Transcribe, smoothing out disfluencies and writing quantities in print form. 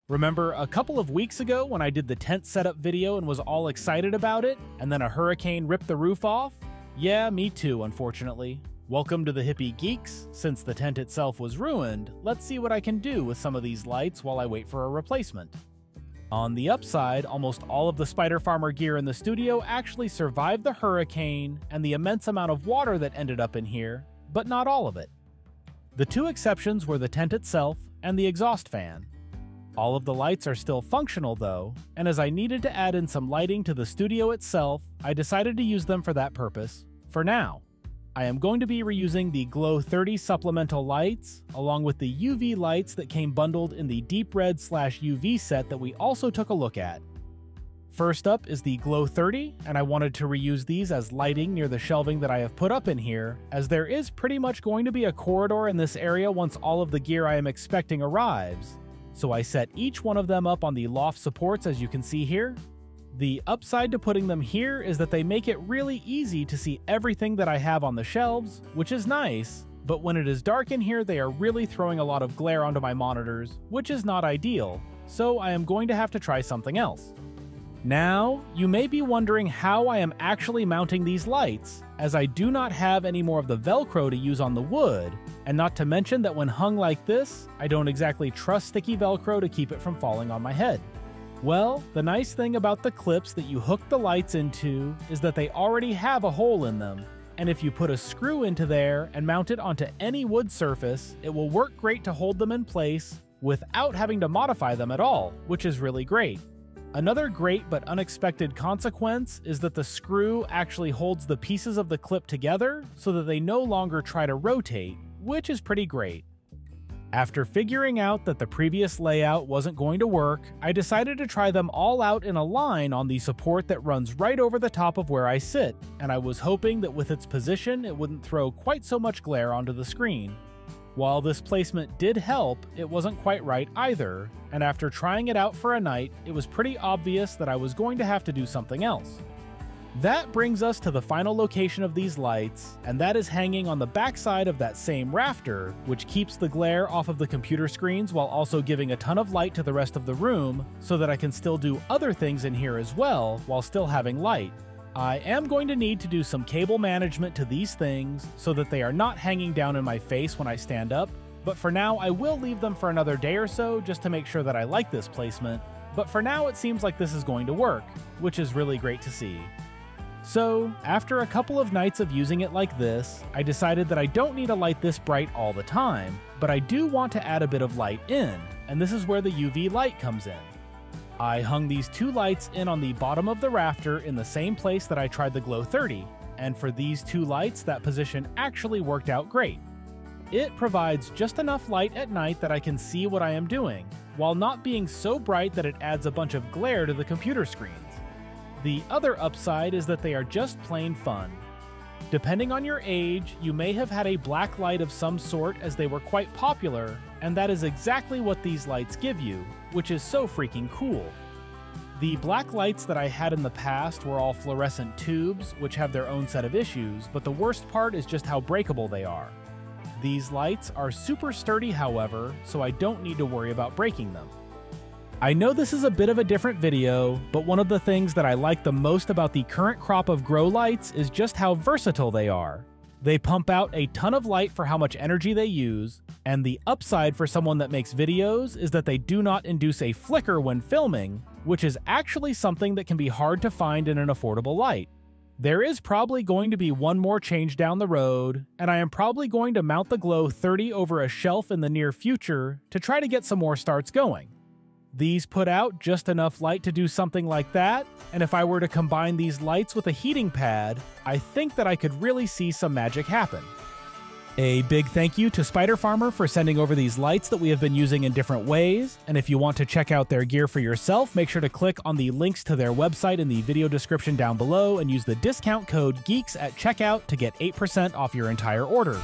Remember a couple of weeks ago when I did the tent setup video and was all excited about it, and then a hurricane ripped the roof off? Yeah, me too, unfortunately. Welcome to the Hippie Geeks. Since the tent itself was ruined, let's see what I can do with some of these lights while I wait for a replacement. On the upside, almost all of the Spider Farmer gear in the studio actually survived the hurricane and the immense amount of water that ended up in here, but not all of it. The two exceptions were the tent itself and the exhaust fan. All of the lights are still functional though, and as I needed to add in some lighting to the studio itself, I decided to use them for that purpose, for now. I am going to be reusing the Glow 30 supplemental lights, along with the UV lights that came bundled in the Deep Red / UV set that we also took a look at. First up is the Glow 30, and I wanted to reuse these as lighting near the shelving that I have put up in here, as there is pretty much going to be a corridor in this area once all of the gear I am expecting arrives. So I set each one of them up on the loft supports as you can see here. The upside to putting them here is that they make it really easy to see everything that I have on the shelves, which is nice, but when it is dark in here they are really throwing a lot of glare onto my monitors, which is not ideal, so I am going to have to try something else. Now, you may be wondering how I am actually mounting these lights, as I do not have any more of the Velcro to use on the wood, and not to mention that when hung like this, I don't exactly trust sticky Velcro to keep it from falling on my head. Well, the nice thing about the clips that you hook the lights into is that they already have a hole in them, and if you put a screw into there and mount it onto any wood surface, it will work great to hold them in place without having to modify them at all, which is really great. Another great but unexpected consequence is that the screw actually holds the pieces of the clip together so that they no longer try to rotate, which is pretty great. After figuring out that the previous layout wasn't going to work, I decided to try them all out in a line on the support that runs right over the top of where I sit, and I was hoping that with its position it wouldn't throw quite so much glare onto the screen. While this placement did help, it wasn't quite right either, and after trying it out for a night, it was pretty obvious that I was going to have to do something else. That brings us to the final location of these lights, and that is hanging on the backside of that same rafter, which keeps the glare off of the computer screens while also giving a ton of light to the rest of the room, so that I can still do other things in here as well, while still having light. I am going to need to do some cable management to these things, so that they are not hanging down in my face when I stand up, but for now I will leave them for another day or so just to make sure that I like this placement, but for now it seems like this is going to work, which is really great to see. So, after a couple of nights of using it like this, I decided that I don't need a light this bright all the time, but I do want to add a bit of light in, and this is where the UV light comes in. I hung these two lights in on the bottom of the rafter in the same place that I tried the Glow 30, and for these two lights that position actually worked out great. It provides just enough light at night that I can see what I am doing, while not being so bright that it adds a bunch of glare to the computer screens. The other upside is that they are just plain fun. Depending on your age, you may have had a black light of some sort as they were quite popular, and that is exactly what these lights give you, which is so freaking cool. The black lights that I had in the past were all fluorescent tubes, which have their own set of issues, but the worst part is just how breakable they are. These lights are super sturdy, however, so I don't need to worry about breaking them. I know this is a bit of a different video, but one of the things that I like the most about the current crop of grow lights is just how versatile they are. They pump out a ton of light for how much energy they use, and the upside for someone that makes videos is that they do not induce a flicker when filming, which is actually something that can be hard to find in an affordable light. There is probably going to be one more change down the road, and I am probably going to mount the Glow 30 over a shelf in the near future to try to get some more starts going. These put out just enough light to do something like that, and if I were to combine these lights with a heating pad, I think that I could really see some magic happen. A big thank you to Spider Farmer for sending over these lights that we have been using in different ways, and if you want to check out their gear for yourself, make sure to click on the links to their website in the video description down below and use the discount code GEEKS at checkout to get 8% off your entire order.